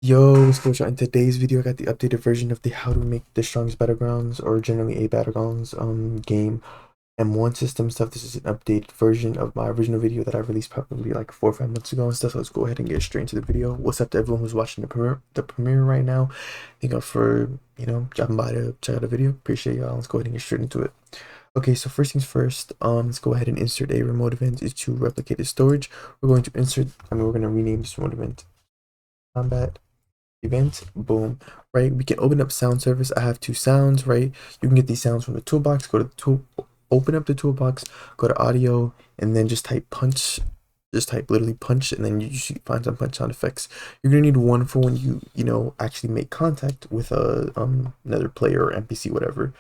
Yo, what's going on? In today's video, I got the updated version of the how to make the strongest battlegrounds or generally a battlegrounds game M1 system stuff. This is an updated version of my original video that I released probably like 4 or 5 months ago and stuff. So let's go ahead and get straight into the video. What's up to everyone who's watching the premiere right now? Thank you for dropping by to check out the video. Appreciate y'all. Let's go ahead and get straight into it. Okay, so first things first, let's go ahead and insert a remote event is to replicate the storage. We're going to we're going to rename this remote event combat event. Boom. Right, we can open up sound service. I have two sounds. Right, you can get these sounds from the toolbox. Go to the tool, open up the toolbox, go to audio, and then just type punch. Just type literally punch, and then you should find some punch sound effects. You're gonna need one for when you actually make contact with a another player or NPC, whatever.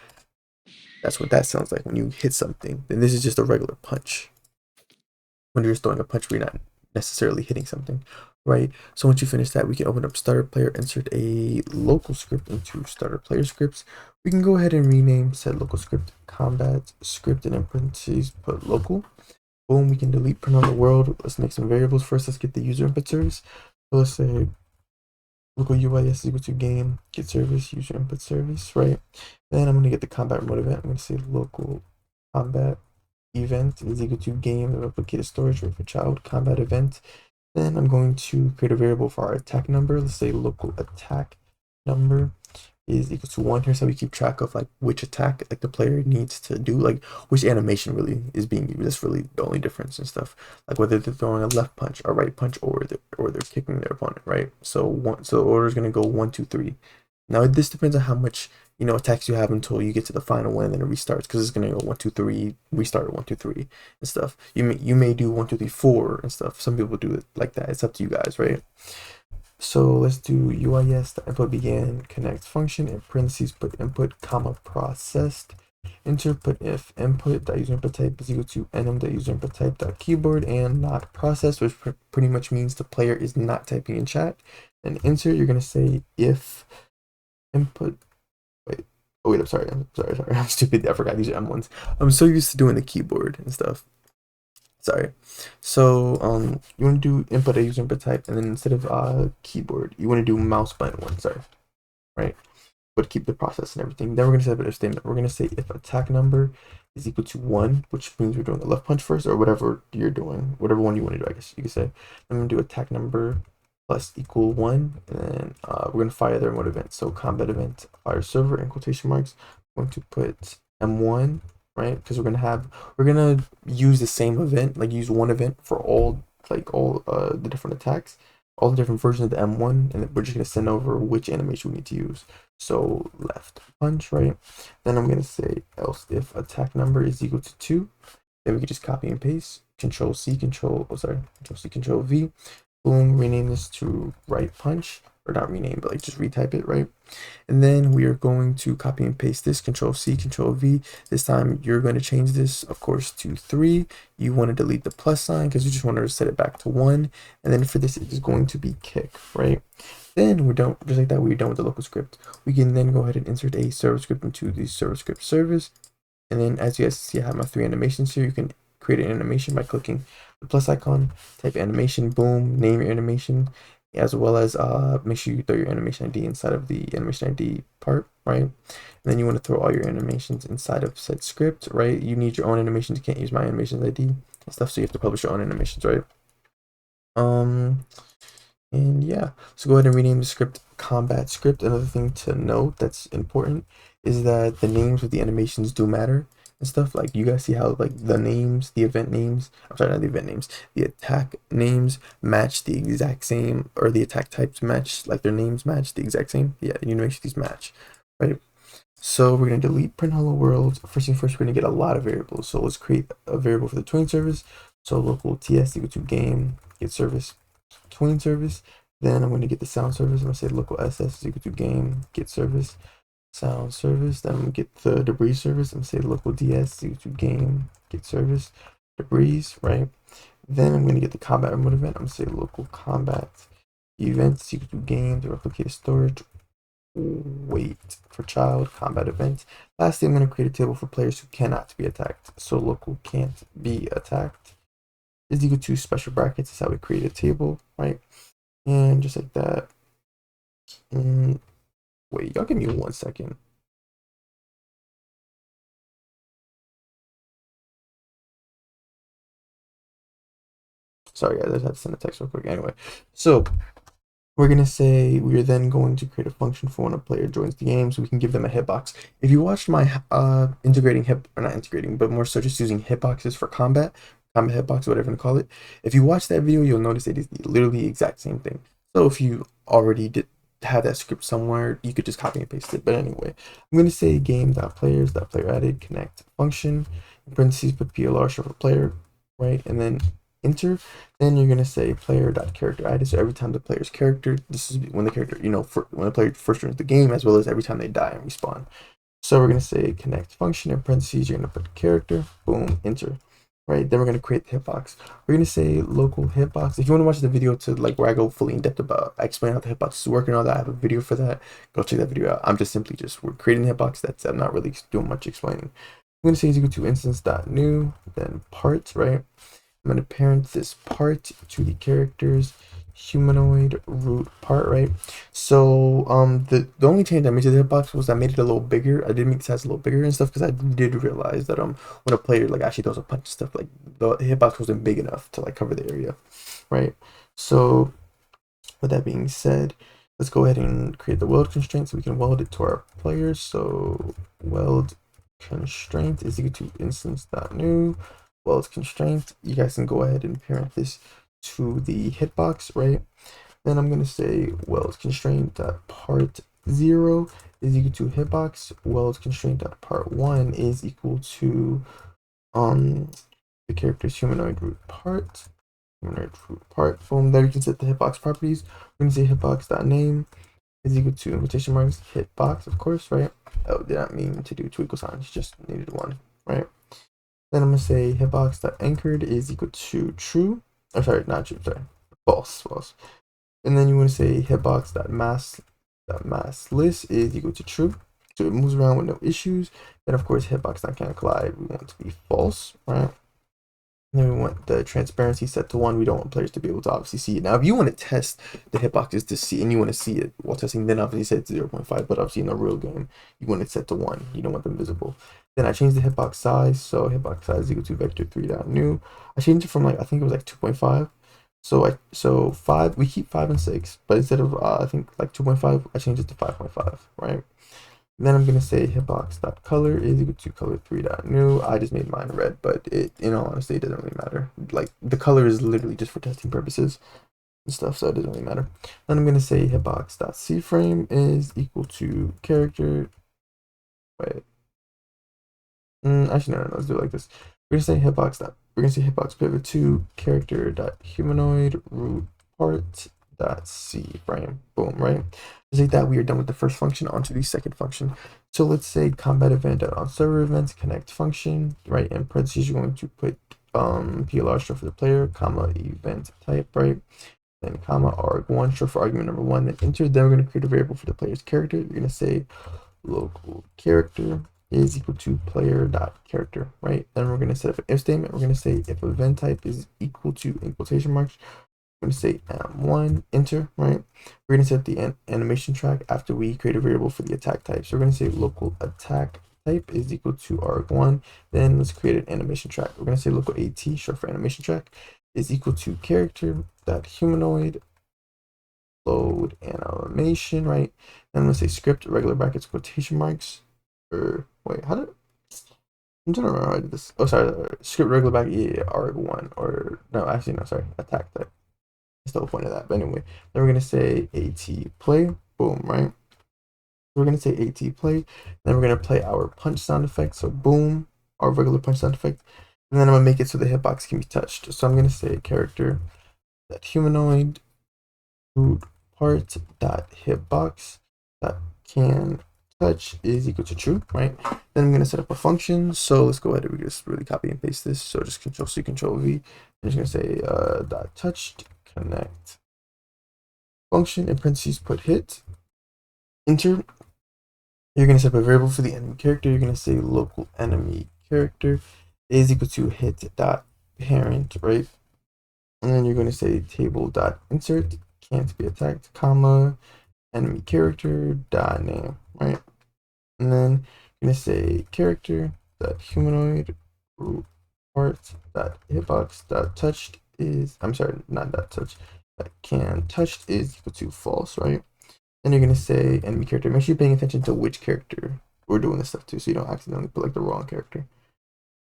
That's what that sounds like when you hit something. Then this is just a regular punch. When you're just throwing a punch, where you're not necessarily hitting something, right? So once you finish that, we can open up starter player, insert a local script into starter player scripts. We can go ahead and rename said local script combat script, and in parentheses put local. Boom, we can delete print on the world. Let's make some variables first. Let's get the user input service. So let's say local UIS is equal to game get service user input service, right? Then I'm going to get the combat remote event. I'm going to say local combat event is equal to game replicated storage for child combat event. Then I'm going to create a variable for our attack number. Let's say local attack number is equal to 1. Here's how we keep track of like which attack like the player needs to do, like which animation really is being used. That's really the only difference and stuff. Like whether they're throwing a left punch, a right punch, or they're kicking their opponent, right? So the order is gonna go 1, 2, 3. Now this depends on how much attacks you have until you get to the final one, and then it restarts because it's gonna go 1, 2, 3, restart 1, 2, 3 and stuff. You may do 1, 2, 3, 4 and stuff. Some people do it like that. It's up to you guys, right? So let's do UIS, the input began connect function, in parentheses put input comma processed. Enter put if input dot user input type is equal to enum dot user input type dot keyboard and not processed, which pretty much means the player is not typing in chat. And enter, you're gonna say if input. Wait, oh wait, I'm sorry. I'm stupid. I forgot these are M1s. I'm so used to doing the keyboard and stuff. Sorry. So you want to do input a user input type, and then instead of keyboard, you want to do mouse button one. Sorry, right? But keep the process and everything. Then we're gonna set up a statement. We're gonna say if attack number is equal to 1, which means we're doing the left punch first, or whatever you're doing, whatever one you want to do. I guess you could say. I'm gonna do attack number plus equal 1, and then we're gonna fire the remote event. So combat event fire server in quotation marks. I'm going to put M1, right? Because we're gonna use the same event, like use one event for all the different attacks, all the different versions of the M1, and then we're just gonna send over which animation we need to use. So left punch, right? Then I'm gonna say else if attack number is equal to 2, then we can just copy and paste. Control C, Control C, Control V. Boom, rename this to right punch, or not rename, but like just retype it, right? And then we are going to copy and paste this, Control C, Control V. This time you're going to change this, of course, to 3. You want to delete the plus sign because you just want to set it back to 1. And then for this, it is going to be kick, right? Then we're done, just like that, we're done with the local script. We can then go ahead and insert a server script into the server script service. And then as you guys see, I have my 3 animations here. You can create an animation by clicking the plus icon, type animation, boom, name your animation, as well as make sure you throw your animation ID inside of the animation ID part, right? And then you want to throw all your animations inside of said script, right? You need your own animations. You can't use my animations ID and stuff, so you have to publish your own animations, right? And yeah, so go ahead and rename the script combat script. Another thing to note that's important is that the names of the animations do matter and stuff. Like you guys see how like the names, the event names, I'm sorry, not the event names, the attack names match the exact same, or the attack types match, like their names match the exact same. Yeah, you need to make sure these match, right? So we're going to delete print hello world. First thing first, we're going to get a lot of variables. So let's create a variable for the tween service. So local ts equal to game get service tween service. Then I'm going to get the sound service. I'm going to say local ss is equal to game get service sound service. Then I'm going to get the debris service. I'm going to say local ds is equal to game get service debris, right? Then I'm going to get the combat remote event. I'm going to say local combat event is equal to game the replicated storage wait for child combat event. Lastly, I'm going to create a table for players who cannot be attacked. So local can't be attacked is equal to special brackets. Is how we create a table, right? And just like that, Wait, y'all give me 1 second. Sorry guys, I just had to send a text real quick. Anyway, so we're gonna say we're then going to create a function for when a player joins the game, so we can give them a hitbox. If you watched my integrating hip or not integrating, but more so just using hitboxes for combat hitbox, whatever you call it. If you watch that video, you'll notice it is literally the exact same thing. So if you already did have that script somewhere, you could just copy and paste it. But anyway, I'm gonna say game.players.player added connect function in parentheses put PLR short for player, right, and then enter. Then you're gonna say player.character added. So every time the player's character, this is when the character, when the player first joins the game, as well as every time they die and respawn. So we're gonna say connect function in parentheses. You're gonna put character, boom, enter. Right. Then we're gonna create the hitbox. We're gonna say local hitbox. If you want to watch the video to like where I go fully in depth about, I explain how the hitbox work and all that, I have a video for that. Go check that video out. I'm just simply we're creating the hitbox. I'm not really doing much explaining. I'm gonna say is equal to instance.new, then parts, right? I'm going to parent this part to the character's humanoid root part, right? So the only change I made to the hitbox was I made it a little bigger. I did make the size a little bigger and stuff because I did realize that when a player like actually throws a punch and stuff, like the hitbox wasn't big enough to like cover the area, right? So with that being said, let's go ahead and create the weld constraint so we can weld it to our players. So weld constraint is equal to instance.new weld constraint. You guys can go ahead and parent this to the hitbox, right? Then I'm going to say weld constraint part 0 is equal to hitbox. Weld constraint part 1 is equal to the character's humanoid root part. Boom. There you can set the hitbox properties. We're going to say hitbox.name is equal to in quotation marks hitbox, of course, right? Oh, did not mean to do two equal signs, just needed one, right? Then I'm gonna say hitbox.anchored is equal to true. Oh, sorry, not true, sorry, false. And then you want to say hitbox.masslist is equal to true. So it moves around with no issues. Then of course hitbox.canCollide we want to be false, right? And then we want the transparency set to 1. We don't want players to be able to obviously see it. Now, if you want to test the hitboxes to see, and you want to see it while testing, then obviously set it to 0.5. But obviously in a real game, you want it set to 1. You don't want them visible. Then I changed the hitbox size. So hitbox size is equal to vector3.new. I changed it from I think it was like 2.5. So 5, we keep 5 and 6. But instead of, I think like 2.5, I changed it to 5.5, right? Then I'm gonna say hitbox.color is equal to color3.new. I just made mine red, but in all honesty, it doesn't really matter. Like the color is literally just for testing purposes and stuff, so it doesn't really matter. Then I'm gonna say hitbox.cframe is equal to character. Wait. Actually, no, let's do it like this. We're gonna say hitbox pivot to character.humanoid root part .c frame. Boom, right? Just like that, we are done with the first function. Onto the second function. So let's say combat event on server events connect function, right? In parentheses, you're going to put PLR short for the player, comma event type, right? Then comma arg1 short for argument number 1. Then enter. Then we're going to create a variable for the player's character. You're going to say local character is equal to player.character, right? Then we're going to set up an if statement. We're going to say if event type is equal to in quotation marks. I'm going to say one enter, right? We're going to set the animation track after we create a variable for the attack type. So we're going to say local attack type is equal to arg1. Then let's create an animation track. We're going to say local at short for animation track is equal to character.humanoid load animation, right? Then let's say script regular brackets quotation marks. Or wait, how did I'm trying to remember how I did this. Oh, sorry, script regular bracket arg1 or no, actually no, sorry, attack type. That's the whole point of that. But anyway, then we're gonna say at play, boom, right? We're gonna say at play, then we're gonna play our punch sound effect. So boom, our regular punch sound effect, and then I'm gonna make it so the hitbox can be touched. So I'm gonna say character that humanoid root part dot hitbox that can touch is equal to true, right? Then I'm gonna set up a function. So let's go ahead and we just really copy and paste this. So just Control C, Control V. I'm just gonna say dot touched connect function in parentheses put hit enter. You're going to set up a variable for the enemy character. You're going to say local enemy character is equal to hit dot parent, right? And then you're going to say table dot insert can't be attacked, comma enemy character dot name, right? And then you're gonna say character dot humanoid root part dot hitbox dot touched is, I'm sorry, not dot touch, that can touched is equal to false, right? Then you're gonna say enemy character. Make sure you're paying attention to which character we're doing this stuff to, so you don't accidentally put like the wrong character.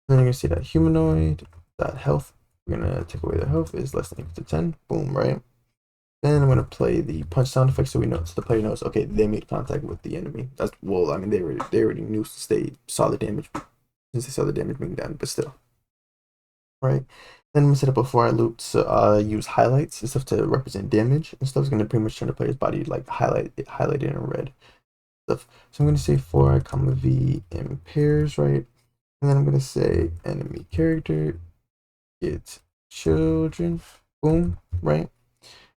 Then you're gonna say that humanoid that health. We're gonna take away the health is less than or equal to 10. Boom, right? Then I'm gonna play the punch sound effect so we know, so the player knows, okay, they made contact with the enemy. That's, well, I mean, they already knew since they saw the damage, being done, but still, right? Then I'm gonna set up a for I loop to use highlights and stuff to represent damage and stuff. Is gonna pretty much turn the player's body like highlighted in red stuff. So I'm gonna say for I comma v in pairs, right? And then I'm gonna say enemy character get children, boom, right?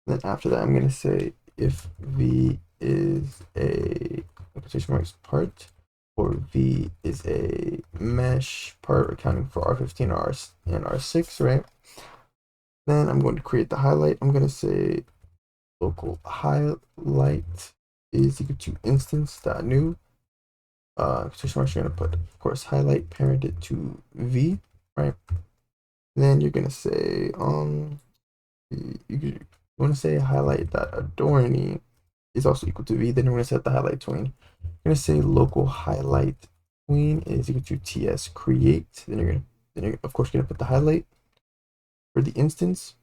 And then after that, I'm gonna say if v is a quotation marks part, or v is a mesh part accounting for R15 and R6, right? Then I'm going to create the highlight. I'm gonna say local highlight is equal to instance.new. Quotation marks, you're gonna put, of course, highlight parented to v, right? Then you're gonna say you want to say highlight that adorning is also equal to v. Then we're going to set the highlight tween. We're going to say local highlight tween is equal to ts create. Then you're of course going to put the highlight for the instance,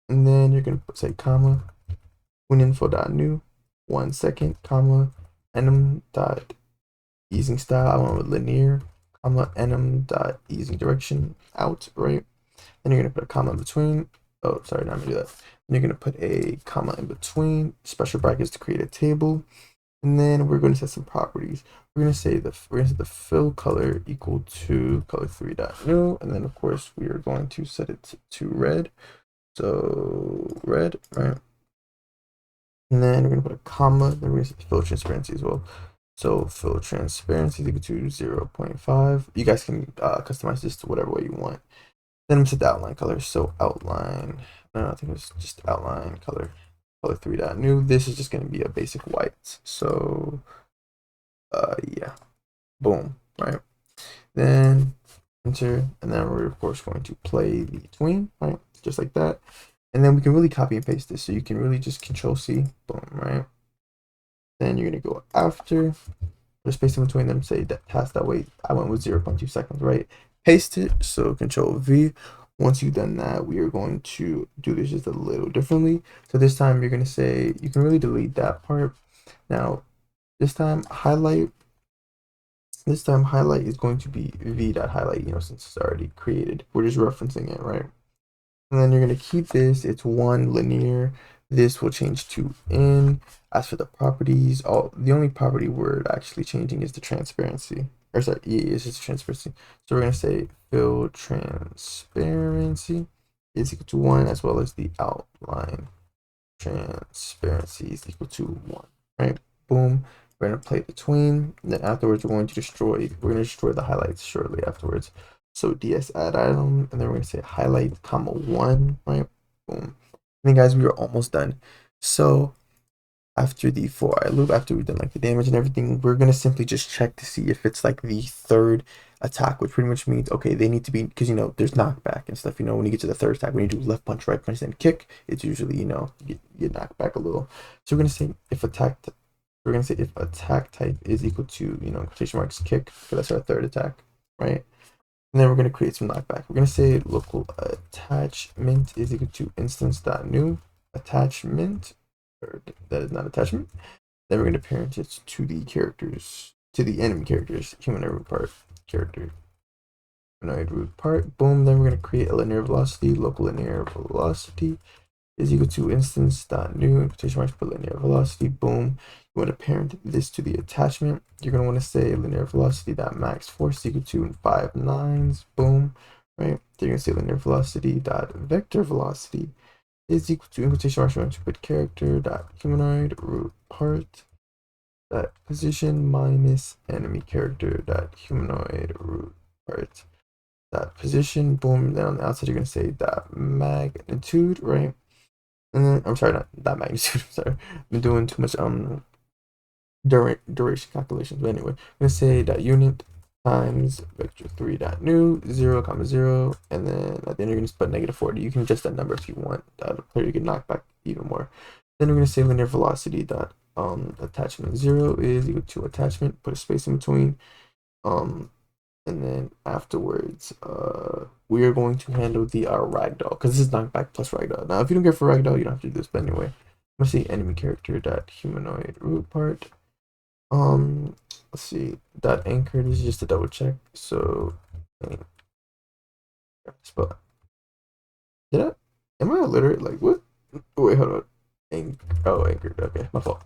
and then you're going to say comma tween info dot new 1 second comma enum dot easing style. I went with linear comma enum dot easing direction out, right? Then you're going to put a comma in between. Oh, sorry, not gonna do that. And you're gonna put a comma in between special brackets to create a table, and then we're going to set some properties. We're gonna say the fill color equal to color3.new, and then of course we are going to set it to red. So red, right? And then we're gonna put a comma. Then we're gonna set the fill transparency as well. So fill transparency is equal to 0.5. You guys can customize this to whatever way you want. Then I'm set the outline color. So outline, no, I think it was just outline color3.new. This is just going to be a basic white. So yeah, boom, right? Then enter, and then we're of course going to play the tween, right? Just like that. And then we can really copy and paste this. So you can really just Control C, boom, right? Then you're gonna go after, put a space in between them, say that task that way. I went with 0.2 seconds, right? Paste it, so Control V. Once you've done that, we are going to do this just a little differently. So this time you're gonna say, you can really delete that part. Now, this time highlight is going to be v.highlight, since it's already created. We're just referencing it, right? And then you're gonna keep this, it's 1 linear. This will change to in. As for the properties, the only property we're actually changing is the transparency. Or sorry, yeah, it's just transparency. So we're gonna say fill transparency is equal to 1, as well as the outline transparency is equal to 1. Right? Boom. We're gonna play the tween. And then afterwards, we're going to destroy the highlights shortly afterwards. So ds add item, and then we're gonna say highlight comma 1, right? Boom. And then guys, we are almost done. So after the for I loop, after we've done like the damage and everything, we're gonna simply just check to see if it's like the third attack, which pretty much means, okay, they need to be, because there's knockback and stuff. When you get to the third attack, when you do left punch, right punch, then kick, it's usually you get knocked back a little. So we're gonna say if attack type is equal to quotation marks kick, because that's our third attack, right? And then we're going to create some knockback. We're going to say local attachment is equal to instance.new attachment, or that is not attachment. Then we're going to parent it to the enemy characters, humanoid root part character, humanoid root part. Boom. Then we're going to create a linear velocity. Local linear velocity is equal to instance.new quotation marks put linear velocity. Boom. You want to parent this to the attachment. You're going to want to say linear velocity dot max force equal to 5 nines. Boom. Right. Then you're going to say linear velocity dot vector velocity is equal to, in quotation marks, you want to put character dot humanoid root part dot position minus enemy character dot humanoid root part dot position. Boom. Then on the outside, you're going to say dot magnitude, right? And then I'm sorry, not that magnitude. I'm sorry, I've been doing too much duration calculations. But anyway, I'm gonna say that unit times vector 3 dot new 0 comma 0, and then at the end you're gonna put -40. You can adjust that number if you want. That'll you can knock back even more. Then we're gonna say linear velocity dot attachment 0 is equal to attachment. Put a space in between. And then afterwards, we are going to handle the ragdoll because this is knockback plus ragdoll. Now, if you don't care for ragdoll, you don't have to do this. But anyway, I'm gonna say enemy character dot humanoid root part. Let's see. Dot anchored is just a double check. So, spell. Did I? Am I illiterate? Like what? Wait, hold on. Anchored. Okay, my fault.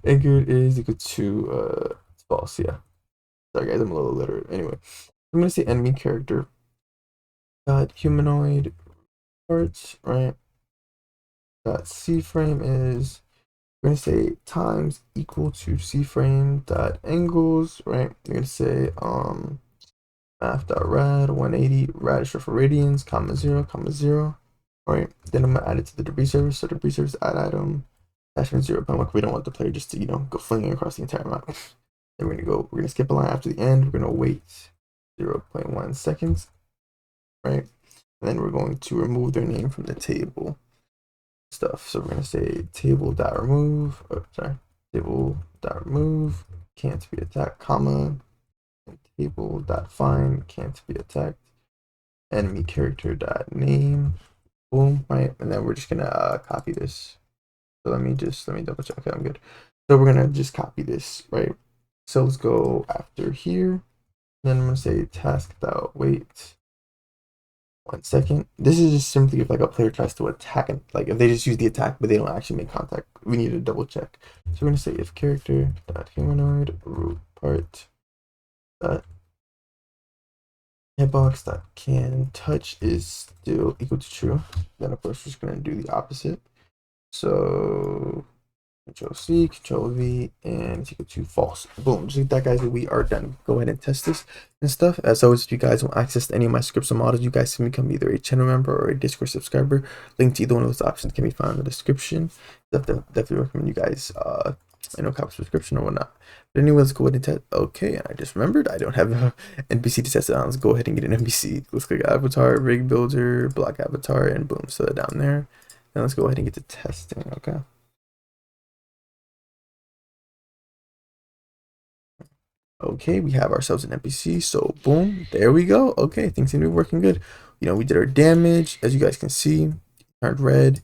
Anchored is equal to it's false. Yeah. Sorry guys, I'm a little illiterate. Anyway, I'm gonna say enemy character dot humanoid parts, right? Dot C frame is we're gonna say times equal to C frame dot angles, right? We're gonna say math dot rad 180 rad is short for radians, comma 0, comma 0. All right, then I'm gonna add it to the debris service. So debris service add item attachment 0 homework. We don't want the player just to go flinging across the entire map. Then we're gonna skip a line after the end. We're gonna wait 0.1 seconds, right? And then we're going to remove their name from the table stuff. So we're gonna say table dot remove. Oh, sorry, table dot remove can't be attacked, comma, and table dot find can't be attacked. Enemy character dot name. Boom, right, and then we're just gonna copy this. So let me double check. Okay, I'm good. So we're gonna just copy this, right? So let's go after here. Then I'm gonna say task dot wait 1 second. This is just simply if like a player tries to attack and like if they just use the attack but they don't actually make contact, we need to double check. So we're gonna say if character dot humanoid root part dot hitbox dot can touch is still equal to true. Then of course we're just gonna do the opposite. So Control C, Control V, and it's equal to false. Boom. Just like that, guys, we are done. Go ahead and test this and stuff. As always, if you guys want access to any of my scripts and models, you guys can become either a channel member or a Discord subscriber. Link to either one of those options can be found in the description. Definitely recommend you guys, copy subscription or whatnot. But anyway, let's go ahead and test. Okay, and I just remembered I don't have an NPC to test it on. Let's go ahead and get an NPC. Let's click avatar, rig builder, block avatar, and boom, so that down there. Now let's go ahead and get to testing. Okay. Okay, we have ourselves an NPC, so boom, there we go. Okay, things seem to be working good. We did our damage, as you guys can see. He turned red,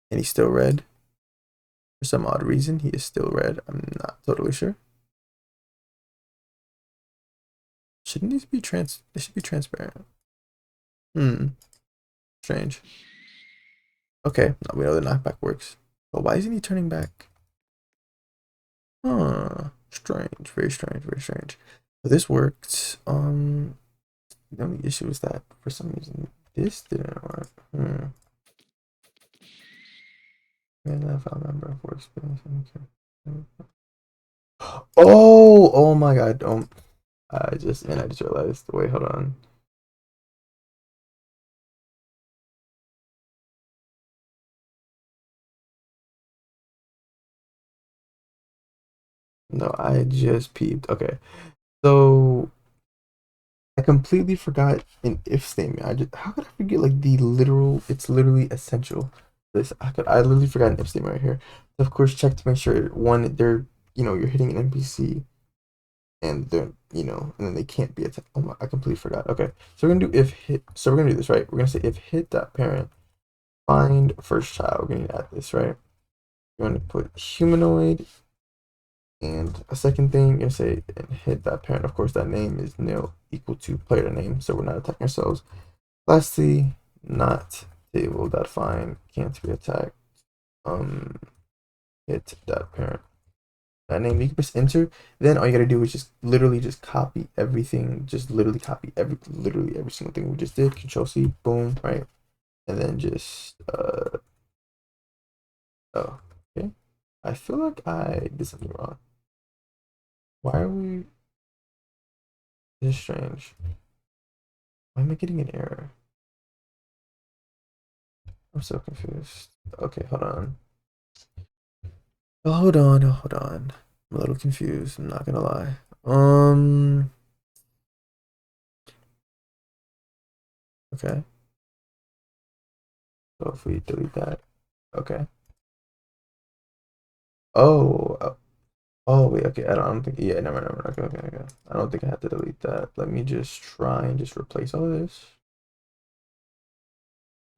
and he's still red. For some odd reason, he is still red. I'm not totally sure. Shouldn't these be they should be transparent. Strange. Okay, now we know the knockback works. But why isn't he turning back? Strange, very strange, very strange. But this worked. The only issue is that for some reason this didn't work. And I found member for experience. Oh my god. I just realized. Wait, hold on. No, I just peeped. Okay. So I completely forgot an if statement. How could I forget like the literal it's literally essential. I literally forgot an if statement right here. Of course, check to make sure one they're you're hitting an NPC and they're and then they can't be attacked. Oh my, I completely forgot. Okay, so we're gonna do if hit. So we're gonna do this right. We're gonna say if hit that parent find first child. We're gonna add this right. We're gonna put humanoid and a second thing. You're gonna say and hit that parent. Of course, that name is nil equal to player name, so we're not attacking ourselves. Lastly, not table that find can't be attacked. Hit that parent. That name, you can press enter. Then all you gotta do is just literally just copy everything. Just literally copy literally every single thing we just did. Control C, boom, right, and then just oh, okay. I feel like I did something wrong. Why are we? This is strange. Why am I getting an error? I'm so confused. Okay, hold on. Oh, hold on, hold on. I'm a little confused, I'm not gonna lie. Okay. So if we delete that, okay. Oh, oh wait, okay. I don't think. Yeah, never. Okay. I don't think I have to delete that. Let me just try and just replace all of this.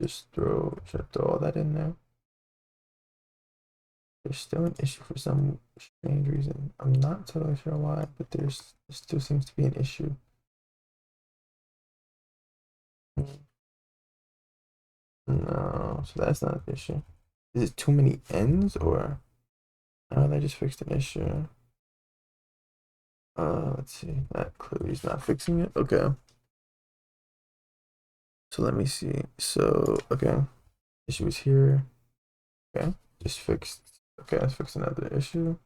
Just should I throw all that in there? There's still an issue for some strange reason. I'm not totally sure why, but there still seems to be an issue. No, so that's not an issue. Is it too many ends or? Oh, they just fixed an issue. Let's see. That clearly is not fixing it. Okay. So let me see. So okay, issue is here. Okay, just fixed. Okay, let's fix another issue.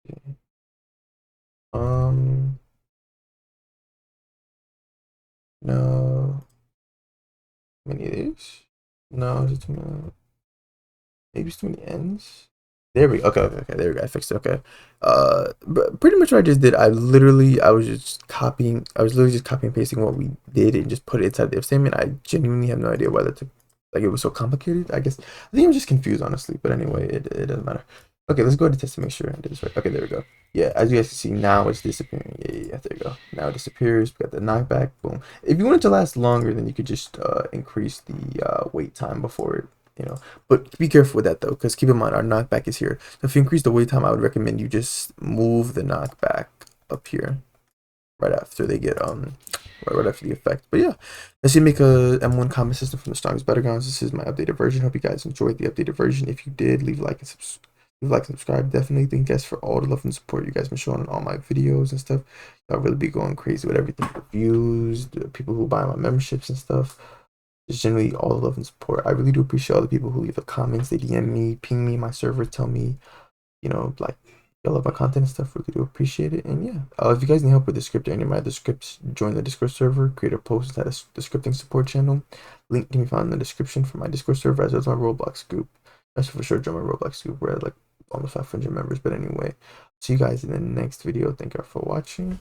Okay. Um, no. Many of these? No, is it too many? Maybe it's too many ends. There we go. Okay. There we go. I fixed it. Okay. But pretty much what I just did, I was just copying. I was literally just copying and pasting what we did and just put it inside the if statement. I genuinely have no idea why that took, like, it was so complicated. I think I'm just confused, honestly. But anyway, it doesn't matter. Okay, let's go ahead and test to make sure I did this right. Okay, there we go. Yeah, as you guys can see, now it's disappearing. Yeah, there you go. Now it disappears. We got the knockback. Boom. If you want it to last longer, then you could just increase the wait time before it, you know. But be careful with that though, because keep in mind our knockback is here. So if you increase the wait time, I would recommend you just move the knockback up here right after they get right after the effect. But yeah, let's see, make a M1 combat system from the Strongest Battlegrounds. This is my updated version. Hope you guys enjoyed the updated version. If you did, leave a like and subscribe. Definitely thank you guys for all the love and support you guys been showing on all my videos and stuff. Y'all really be going crazy with everything. Reviews, the people who buy my memberships and stuff. Just generally all the love and support. I really do appreciate all the people who leave the comments. They DM me, ping me, my server, tell me, like, y'all love my content and stuff. Really do appreciate it. And yeah, if you guys need help with the script or any of my other scripts, join the Discord server, create a post at the scripting support channel. Link can be found in the description for my Discord server as well as my Roblox group. That's for sure. Join my Roblox group. We're at like almost 500 members. But anyway, see you guys in the next video. Thank you for watching.